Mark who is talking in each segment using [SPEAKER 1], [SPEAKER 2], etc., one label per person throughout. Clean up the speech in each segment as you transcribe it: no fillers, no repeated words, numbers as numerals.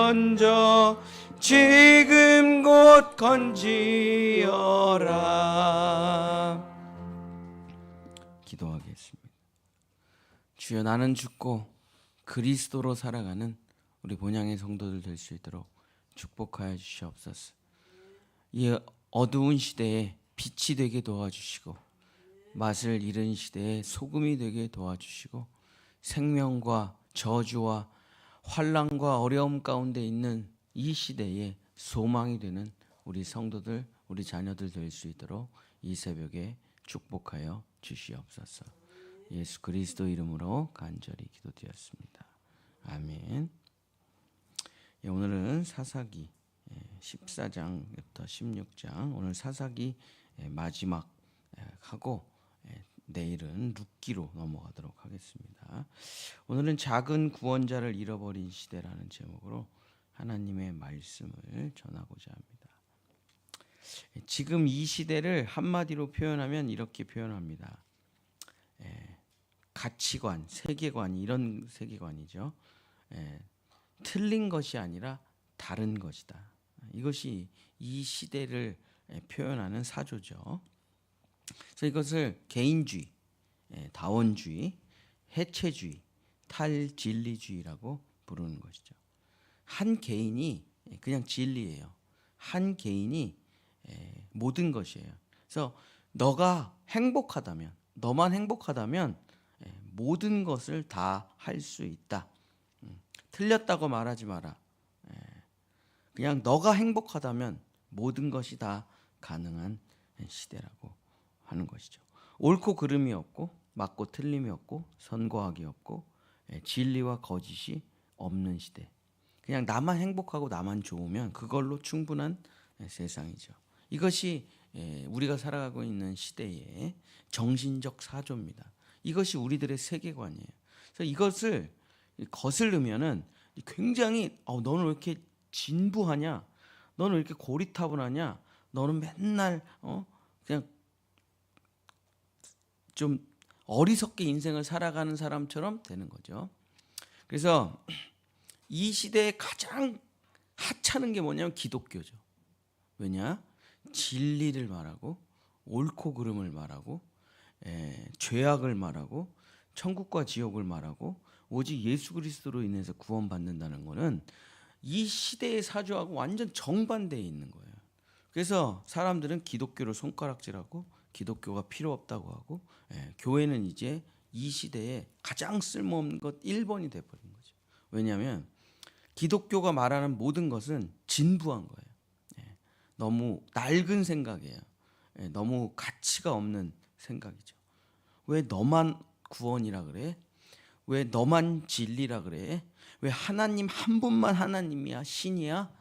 [SPEAKER 1] 던져 지금 곧 건지어라. 기도하겠습니다. 주여, 나는 죽고 그리스도로 살아가는 우리 본향의 성도들 될 수 있도록 축복하여 주시옵소서. 이 어두운 시대에 빛이 되게 도와주시고, 맛을 잃은 시대에 소금이 되게 도와주시고, 생명과 저주와 환난과 어려움 가운데 있는 이 시대에 소망이 되는 우리 성도들, 우리 자녀들 될 수 있도록 이 새벽에 축복하여 주시옵소서. 예수 그리스도 이름으로 간절히 기도드렸습니다. 아멘. 오늘은 사사기 14장부터 16장, 오늘 사사기 마지막 하고 내일은 룻기로 넘어가도록 하겠습니다. 오늘은 작은 구원자를 잃어버린 시대라는 제목으로 하나님의 말씀을 전하고자 합니다. 지금 이 시대를 한마디로 표현하면 이렇게 표현합니다. 가치관, 세계관, 이런 세계관이죠. 틀린 것이 아니라 다른 것이다. 이것이 이 시대를 표현하는 사조죠. 그래서 이것을 개인주의, 다원주의, 해체주의, 탈진리주의라고 부르는 것이죠. 한 개인이 그냥 진리예요. 한 개인이 모든 것이에요. 그래서 너가 행복하다면, 너만 행복하다면 모든 것을 다 할 수 있다. 틀렸다고 말하지 마라. 그냥 너가 행복하다면 모든 것이 다 가능한 시대라고 하는 것이죠. 옳고 그름이 없고 맞고 틀림이 없고 선과학이 없고 진리와 거짓이 없는 시대. 그냥 나만 행복하고 나만 좋으면 그걸로 충분한 세상이죠. 이것이 우리가 살아가고 있는 시대의 정신적 사조입니다. 이것이 우리들의 세계관이에요. 그래서 이것을 거스르면은 굉장히 너는 왜 이렇게 진부하냐? 너는 왜 이렇게 고리타분하냐? 너는 맨날 그냥 좀 어리석게 인생을 살아가는 사람처럼 되는 거죠. 그래서 이 시대에 가장 하찮은 게 뭐냐면 기독교죠. 왜냐? 진리를 말하고 옳고 그름을 말하고 죄악을 말하고 천국과 지옥을 말하고 오직 예수 그리스도로 인해서 구원받는다는 것은 이 시대의 사조하고 완전 정반대에 있는 거예요. 그래서 사람들은 기독교를 손가락질하고 기독교가 필요 없다고 하고 교회는 이제 이 시대에 가장 쓸모없는 것 1번이 돼버린 거죠. 왜냐하면 기독교가 말하는 모든 것은 진부한 거예요. 너무 낡은 생각이에요. 너무 가치가 없는 생각이죠. 왜 너만 구원이라 그래? 왜 너만 진리라 그래? 왜 하나님 한 분만 하나님이야, 신이야?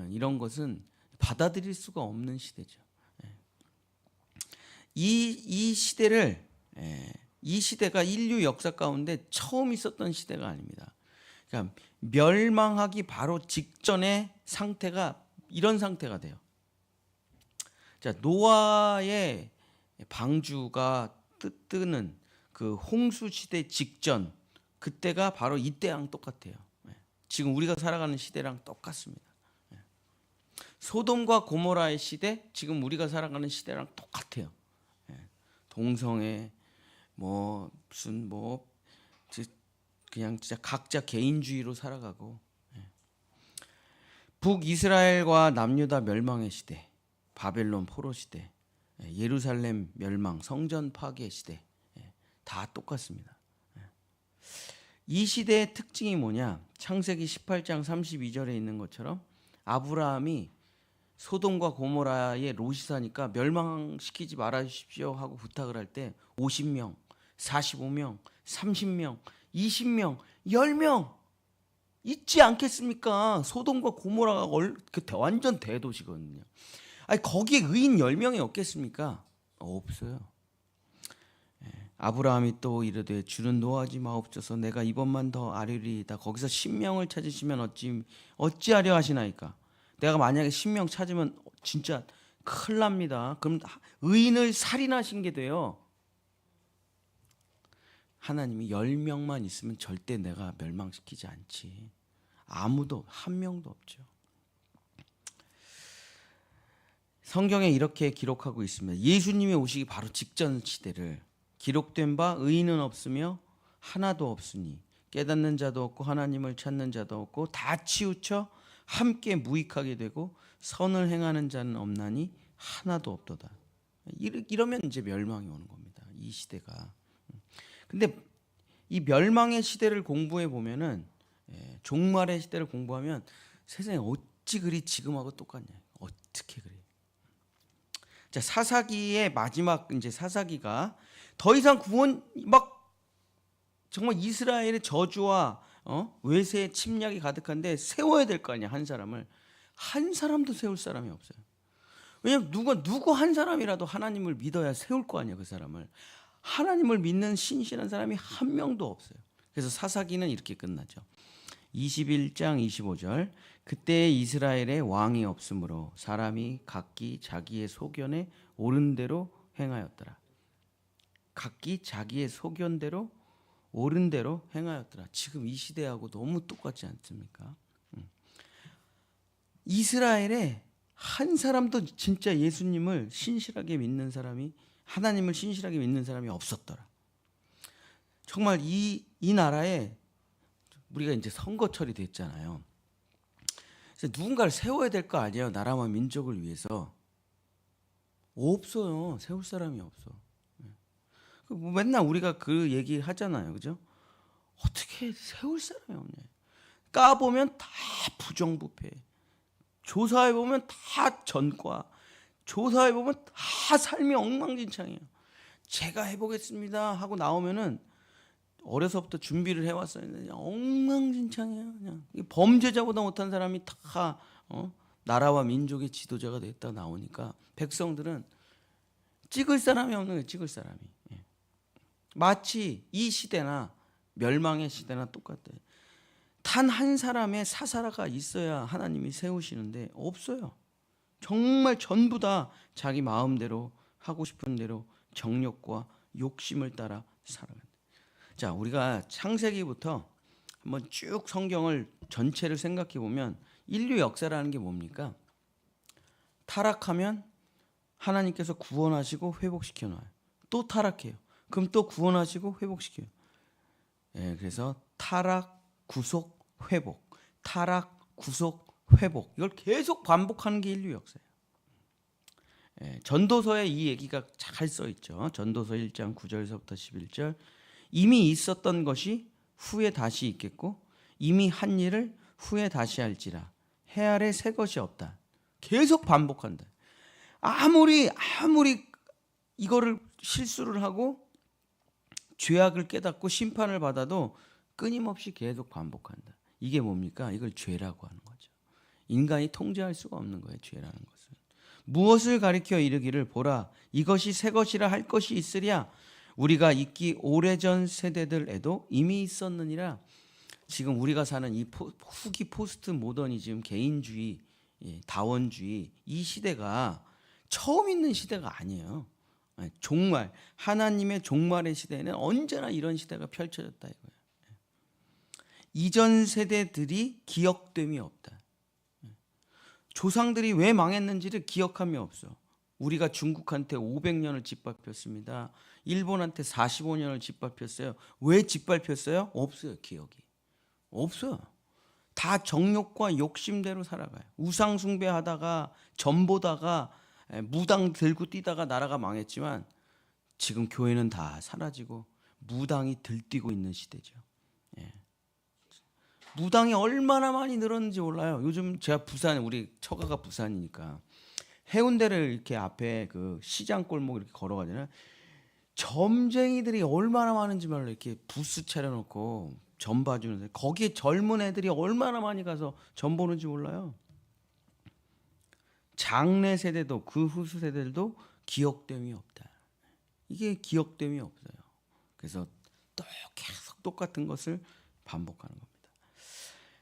[SPEAKER 1] 이런 것은 받아들일 수가 없는 시대죠. 이 시대를 이 시대가 인류 역사 가운데 처음 있었던 시대가 아닙니다. 그러니까 멸망하기 바로 직전의 상태가 이런 상태가 돼요. 자, 노아의 방주가 뜨는 그 홍수 시대 직전, 그때가 바로 이때랑 똑같아요. 지금 우리가 살아가는 시대랑 똑같습니다. 소돔과 고모라의 시대, 지금 우리가 살아가는 시대랑 똑같아요. 동성애, 무슨 그냥 진짜 각자 개인주의로 살아가고, 북이스라엘과 남유다 멸망의 시대, 바벨론 포로 시대, 예루살렘 멸망, 성전 파괴 시대, 다 똑같습니다. 이 시대의 특징이 뭐냐? 창세기 18장 32절에 있는 것처럼 아브라함이 소돔과 고모라에 롯이 사니까 멸망시키지 말아주십시오 하고 부탁을 할 때 50명, 45명, 30명, 20명, 10명 있지 않겠습니까? 소돔과 고모라가 완전 대도시거든요. 아니, 거기에 의인 10명이 없겠습니까? 없어요. 아브라함이 또 이르되 주는 노하지 마옵소서. 내가 이번만 더 아뢰리이다. 거기서 10명을 찾으시면 어찌하려 하시나이까? 내가 만약에 10명 찾으면 진짜 큰일 납니다. 그럼 의인을 살인하신 게 돼요. 하나님이 10명만 있으면 절대 내가 멸망시키지 않지. 아무도 한 명도 없죠. 성경에 이렇게 기록하고 있습니다. 예수님이 오시기 바로 직전 시대를 기록된 바 의인은 없으며 하나도 없으니 깨닫는 자도 없고 하나님을 찾는 자도 없고 다 치우쳐 함께 무익하게 되고 선을 행하는 자는 없나니 하나도 없도다. 이러면 이제 멸망이 오는 겁니다. 이 시대가. 근데 이 멸망의 시대를 공부해 보면은 종말의 시대를 공부하면 세상에 어찌 그리 지금하고 똑같냐? 어떻게 그래? 자, 사사기의 마지막 이제 사사기가 더 이상 구원 막 정말 이스라엘의 저주와 외세의 침략이 가득한데 세워야 될 거 아니야, 한 사람을. 한 사람도 세울 사람이 없어요. 왜냐면 누구 한 사람이라도 하나님을 믿어야 세울 거 아니야, 그 사람을. 하나님을 믿는 신실한 사람이 한 명도 없어요. 그래서 사사기는 이렇게 끝나죠. 21장 25절 그때 이스라엘에 왕이 없으므로 사람이 각기 자기의 소견에 옳은 대로 행하였더라. 각기 자기의 소견대로 옳은 대로 행하였더라. 지금 이 시대하고 너무 똑같지 않습니까? 이스라엘에 한 사람도 진짜 예수님을 신실하게 믿는 사람이, 하나님을 신실하게 믿는 사람이 없었더라. 정말 이 나라에 우리가 이제 선거철이 됐잖아요. 그래서 누군가를 세워야 될 거 아니에요. 나라와 민족을 위해서. 없어요. 세울 사람이 없어. 맨날 우리가 그 얘기 하잖아요. 그죠? 어떻게 세울 사람이 없냐. 까보면 다 부정부패. 조사해보면 다 전과. 조사해보면 다 삶이 엉망진창이에요. 제가 해보겠습니다 하고 나오면은 어려서부터 준비를 해왔어요. 그냥 엉망진창이에요. 그냥 범죄자보다 못한 사람이 다 나라와 민족의 지도자가 됐다 나오니까 백성들은 찍을 사람이 없는 거예요. 찍을 사람이. 마치 이 시대나 멸망의 시대나 똑같아요. 단 한 사람의 사사라가 있어야 하나님이 세우시는데 없어요. 정말 전부 다 자기 마음대로 하고 싶은 대로 정욕과 욕심을 따라 살아간다. 자, 우리가 창세기부터 한번 쭉 성경을 전체를 생각해 보면 인류 역사라는 게 뭡니까? 타락하면 하나님께서 구원하시고 회복시켜 놔요. 또 타락해요. 그럼 또 구원하시고 회복시켜요. 그래서 타락, 구속, 회복. 타락, 구속, 회복. 이걸 계속 반복하는 게 인류 역사예요. 전도서에 이 얘기가 잘 써 있죠. 전도서 1장 9절서부터 11절. 이미 있었던 것이 후에 다시 있겠고 이미 한 일을 후에 다시 할지라 해 아래 새 것이 없다. 계속 반복한다. 아무리 이거를 실수를 하고 죄악을 깨닫고 심판을 받아도 끊임없이 계속 반복한다. 이게 뭡니까? 이걸 죄라고 하는 거죠. 인간이 통제할 수가 없는 거예요. 죄라는 것은. 무엇을 가리켜 이르기를 보라 이것이 새 것이라 할 것이 있으랴 우리가 있기 오래전 세대들에도 이미 있었느니라. 지금 우리가 사는 이 후기 포스트 모더니즘, 개인주의, 다원주의 이 시대가 처음 있는 시대가 아니에요. 종말, 하나님의 종말의 시대에는 언제나 이런 시대가 펼쳐졌다 이거예요. 이전 세대들이 기억됨이 없다. 조상들이 왜 망했는지를 기억함이 없어. 우리가 중국한테 500년을 짓밟혔습니다. 일본한테 45년을 짓밟혔어요. 왜 짓밟혔어요? 없어요. 기억이. 없어요. 다 정욕과 욕심대로 살아가요. 우상 숭배하다가 점 보다가 무당 들고 뛰다가 나라가 망했지만 지금 교회는 다 사라지고 무당이 들뛰고 있는 시대죠. 무당이 얼마나 많이 늘었는지 몰라요. 요즘 제가 우리 처가가 부산이니까 해운대를 이렇게 앞에 그 시장 골목 이렇게 걸어가잖아요. 점쟁이들이 얼마나 많은지 몰라요. 이렇게 부스 차려놓고 점 봐주는데 거기에 젊은 애들이 얼마나 많이 가서 점 보는지 몰라요. 장래 세대도 그 후수 세대들도 기억됨이 없다. 이게 기억됨이 없어요. 그래서 또 계속 똑같은 것을 반복하는 겁니다.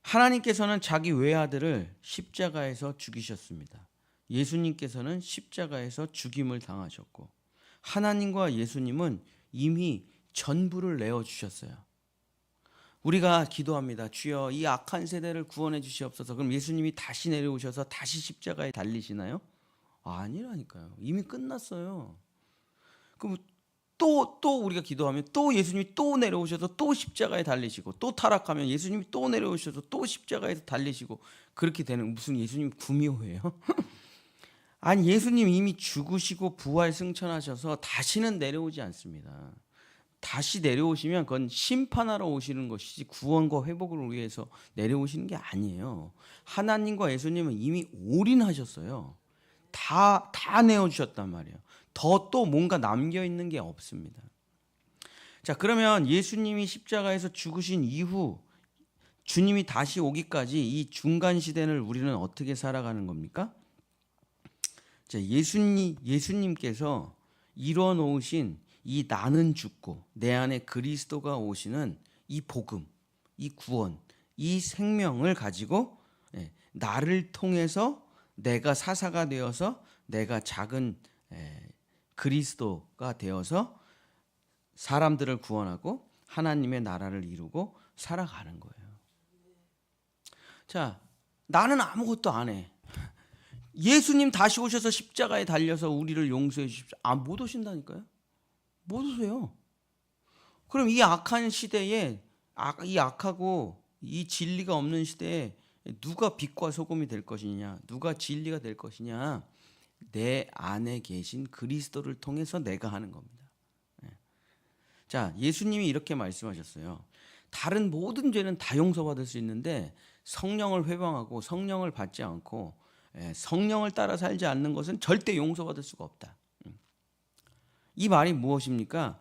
[SPEAKER 1] 하나님께서는 자기 외아들을 십자가에서 죽이셨습니다. 예수님께서는 십자가에서 죽임을 당하셨고 하나님과 예수님은 이미 전부를 내어주셨어요. 우리가 기도합니다. 주여 이 악한 세대를 구원해 주시옵소서. 그럼 예수님이 다시 내려오셔서 다시 십자가에 달리시나요? 아니라니까요. 이미 끝났어요. 그럼 또 우리가 기도하면 또 예수님이 또 내려오셔서 또 십자가에 달리시고, 또 타락하면 예수님이 또 내려오셔서 또 십자가에서 달리시고, 그렇게 되는, 무슨 예수님 구미호예요? 아니, 예수님 이미 죽으시고 부활 승천하셔서 다시는 내려오지 않습니다. 다시 내려오시면 그건 심판하러 오시는 것이지 구원과 회복을 위해서 내려오시는 게 아니에요. 하나님과 예수님은 이미 올인하셨어요. 다 내어주셨단 말이에요. 더 또 뭔가 남겨있는 게 없습니다. 자, 그러면 예수님이 십자가에서 죽으신 이후 주님이 다시 오기까지 이 중간 시대를 우리는 어떻게 살아가는 겁니까? 자, 예수님께서 이루어 놓으신 이 나는 죽고 내 안에 그리스도가 오시는 이 복음, 이 구원, 이 생명을 가지고 나를 통해서 내가 사사가 되어서 내가 작은 그리스도가 되어서 사람들을 구원하고 하나님의 나라를 이루고 살아가는 거예요. 자, 나는 아무것도 안 해. 예수님 다시 오셔서 십자가에 달려서 우리를 용서해 주십시오. 못 오신다니까요. 못 오세요. 그럼 이 악한 시대에, 이 악하고 이 진리가 없는 시대에 누가 빛과 소금이 될 것이냐, 누가 진리가 될 것이냐, 내 안에 계신 그리스도를 통해서 내가 하는 겁니다. 자, 예수님이 이렇게 말씀하셨어요. 다른 모든 죄는 다 용서받을 수 있는데 성령을 회방하고 성령을 받지 않고 성령을 따라 살지 않는 것은 절대 용서받을 수가 없다. 이 말이 무엇입니까?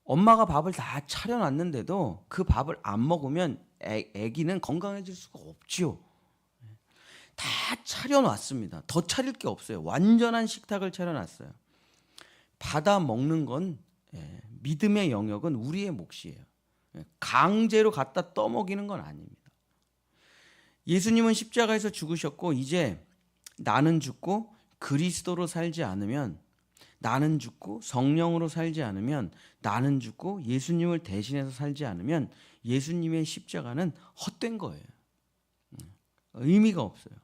[SPEAKER 1] 엄마가 밥을 다 차려놨는데도 그 밥을 안 먹으면 아기는 건강해질 수가 없지요. 다 차려놨습니다. 더 차릴 게 없어요. 완전한 식탁을 차려놨어요. 받아 먹는 건 믿음의 영역은 우리의 몫이에요. 강제로 갖다 떠먹이는 건 아닙니다. 예수님은 십자가에서 죽으셨고 이제 나는 죽고 그리스도로 살지 않으면, 나는 죽고 성령으로 살지 않으면, 나는 죽고 예수님을 대신해서 살지 않으면 예수님의 십자가는 헛된 거예요. 의미가 없어요.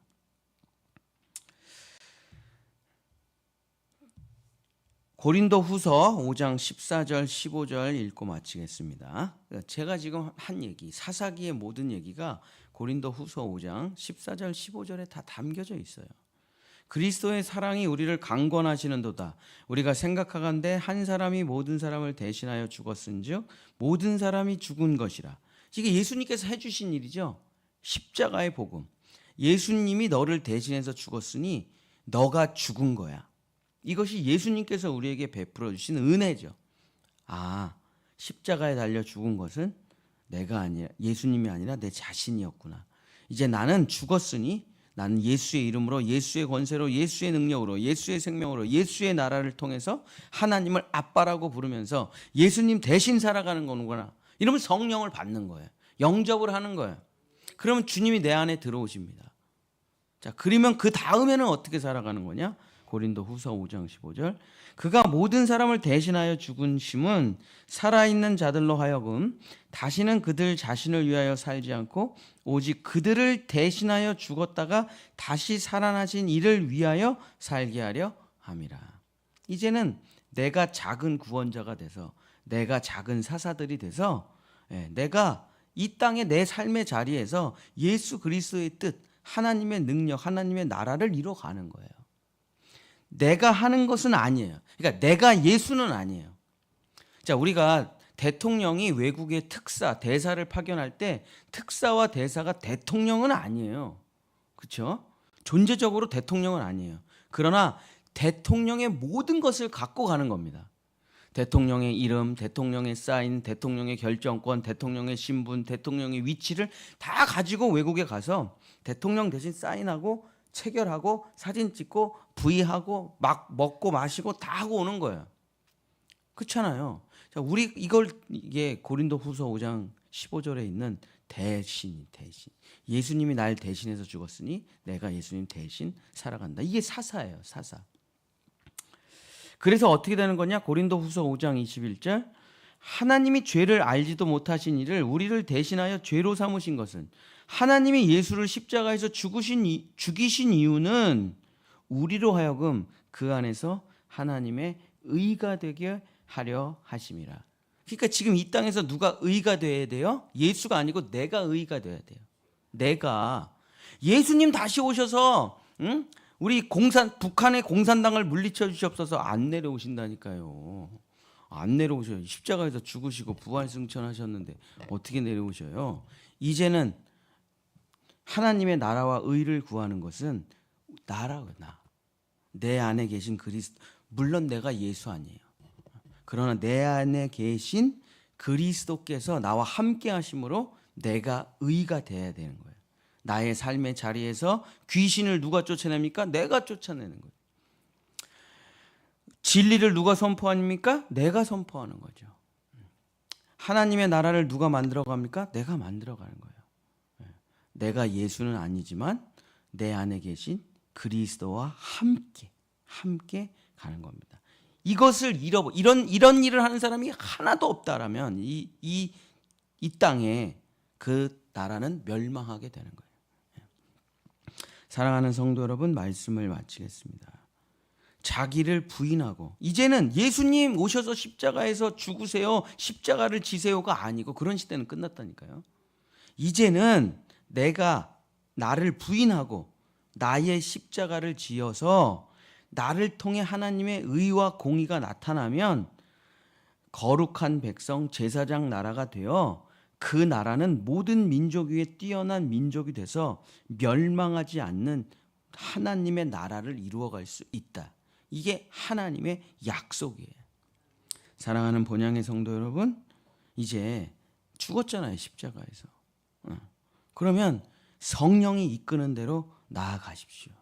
[SPEAKER 1] 고린도 후서 5장 14절 15절 읽고 마치겠습니다. 제가 지금 한 얘기, 사사기의 모든 얘기가 고린도 후서 5장 14절 15절에 다 담겨져 있어요. 그리스도의 사랑이 우리를 강권하시는도다. 우리가 생각하건대 한 사람이 모든 사람을 대신하여 죽었은즉 모든 사람이 죽은 것이라. 이게 예수님께서 해주신 일이죠. 십자가의 복음. 예수님이 너를 대신해서 죽었으니 너가 죽은 거야. 이것이 예수님께서 우리에게 베풀어 주신 은혜죠. 십자가에 달려 죽은 것은 내가 아니라, 예수님이 아니라 내 자신이었구나. 이제 나는 죽었으니 나는 예수의 이름으로, 예수의 권세로, 예수의 능력으로, 예수의 생명으로, 예수의 나라를 통해서 하나님을 아빠라고 부르면서 예수님 대신 살아가는 거구나. 이러면 성령을 받는 거예요. 영접을 하는 거예요. 그러면 주님이 내 안에 들어오십니다. 자, 그러면 그 다음에는 어떻게 살아가는 거냐? 고린도 후서 5장 15절. 그가 모든 사람을 대신하여 죽은 심은 살아있는 자들로 하여금 다시는 그들 자신을 위하여 살지 않고 오직 그들을 대신하여 죽었다가 다시 살아나신 이를 위하여 살게 하려 함이라. 이제는 내가 작은 구원자가 돼서, 내가 작은 사사들이 돼서 내가 이 땅의 내 삶의 자리에서 예수 그리스도의 뜻, 하나님의 능력, 하나님의 나라를 이뤄가는 거예요. 내가 하는 것은 아니에요. 그러니까 내가 예수는 아니에요. 자, 우리가 대통령이 외국의 특사, 대사를 파견할 때 특사와 대사가 대통령은 아니에요. 그렇죠? 존재적으로 대통령은 아니에요. 그러나 대통령의 모든 것을 갖고 가는 겁니다. 대통령의 이름, 대통령의 사인, 대통령의 결정권, 대통령의 신분, 대통령의 위치를 다 가지고 외국에 가서 대통령 대신 사인하고 체결하고 사진 찍고 부의하고 막 먹고 마시고 다 하고 오는 거예요. 그렇잖아요. 자, 우리 이게 고린도 후서 5장 15절에 있는 대신. 예수님이 날 대신해서 죽었으니 내가 예수님 대신 살아간다. 이게 사사예요, 사사. 그래서 어떻게 되는 거냐? 고린도 후서 5장 21절. 하나님이 죄를 알지도 못하신 이를 우리를 대신하여 죄로 삼으신 것은, 하나님이 예수를 십자가에서 죽이신 이유는 우리로 하여금 그 안에서 하나님의 의가 되게 하려 하심이라. 그러니까 지금 이 땅에서 누가 의가 돼야 돼요? 예수가 아니고 내가 의가 돼야 돼요. 내가. 예수님 다시 오셔서 우리 북한의 공산당을 물리쳐 주시옵소서. 안 내려오신다니까요. 안 내려오셔요. 십자가에서 죽으시고 부활승천하셨는데 어떻게 내려오셔요? 이제는 하나님의 나라와 의를 구하는 것은 나라고요. 내 안에 계신 그리스도. 물론 내가 예수 아니에요. 그러나 내 안에 계신 그리스도께서 나와 함께 하심으로 내가 의가 돼야 되는 거예요. 나의 삶의 자리에서 귀신을 누가 쫓아냅니까? 내가 쫓아내는 거예요. 진리를 누가 선포합니까? 내가 선포하는 거죠. 하나님의 나라를 누가 만들어 갑니까? 내가 만들어 가는 거예요. 내가 예수는 아니지만 내 안에 계신 그리스도와 함께 가는 겁니다. 이것을 이런 일을 하는 사람이 하나도 없다라면 이 땅에 그 나라는 멸망하게 되는 거예요. 사랑하는 성도 여러분, 말씀을 마치겠습니다. 자기를 부인하고, 이제는 예수님 오셔서 십자가에서 죽으세요, 십자가를 지세요가 아니고, 그런 시대는 끝났다니까요. 이제는 내가 나를 부인하고 나의 십자가를 지어서 나를 통해 하나님의 의와 공의가 나타나면 거룩한 백성, 제사장 나라가 되어 그 나라는 모든 민족 위에 뛰어난 민족이 돼서 멸망하지 않는 하나님의 나라를 이루어갈 수 있다. 이게 하나님의 약속이에요. 사랑하는 본향의 성도 여러분, 이제 죽었잖아요, 십자가에서. 그러면 성령이 이끄는 대로 나아가십시오.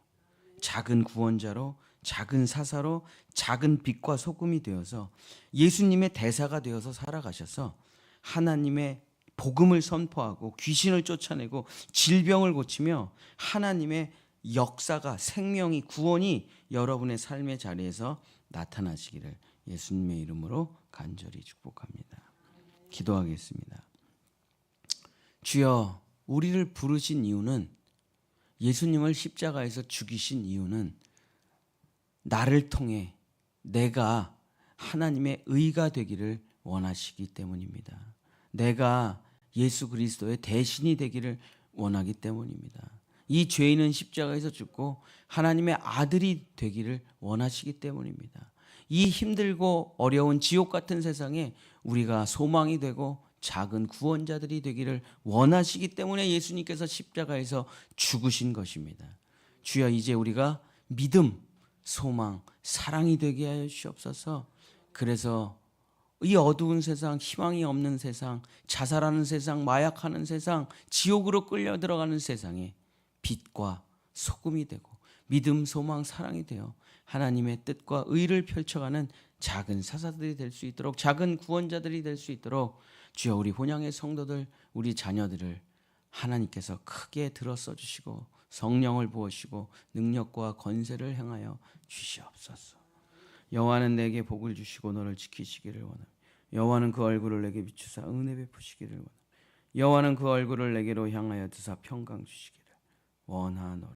[SPEAKER 1] 작은 구원자로, 작은 사사로, 작은 빛과 소금이 되어서 예수님의 대사가 되어서 살아가셔서 하나님의 복음을 선포하고 귀신을 쫓아내고 질병을 고치며 하나님의 역사가, 생명이, 구원이 여러분의 삶의 자리에서 나타나시기를 예수님의 이름으로 간절히 축복합니다. 기도하겠습니다. 주여, 우리를 부르신 이유는, 예수님을 십자가에서 죽이신 이유는 나를 통해 내가 하나님의 의가 되기를 원하시기 때문입니다. 내가 예수 그리스도의 대신이 되기를 원하기 때문입니다. 이 죄인은 십자가에서 죽고 하나님의 아들이 되기를 원하시기 때문입니다. 이 힘들고 어려운 지옥 같은 세상에 우리가 소망이 되고 작은 구원자들이 되기를 원하시기 때문에 예수님께서 십자가에서 죽으신 것입니다. 주여, 이제 우리가 믿음, 소망, 사랑이 되게 하여 주시옵소서. 그래서 이 어두운 세상, 희망이 없는 세상, 자살하는 세상, 마약하는 세상, 지옥으로 끌려 들어가는 세상에 빛과 소금이 되고 믿음, 소망, 사랑이 되어 하나님의 뜻과 의를 펼쳐가는 작은 사사들이 될 수 있도록, 작은 구원자들이 될 수 있도록 주여, 우리 본향의 성도들, 우리 자녀들을 하나님께서 크게 들어써 주시고 성령을 부으시고 능력과 권세를 행하여 주시옵소서. 여호와는 내게 복을 주시고 너를 지키시기를 원하며 여호와는 그 얼굴을 내게 비추사 은혜 베푸시기를 원하며 여호와는 그 얼굴을 내게로 향하여 드사 평강 주시기를 원하노라.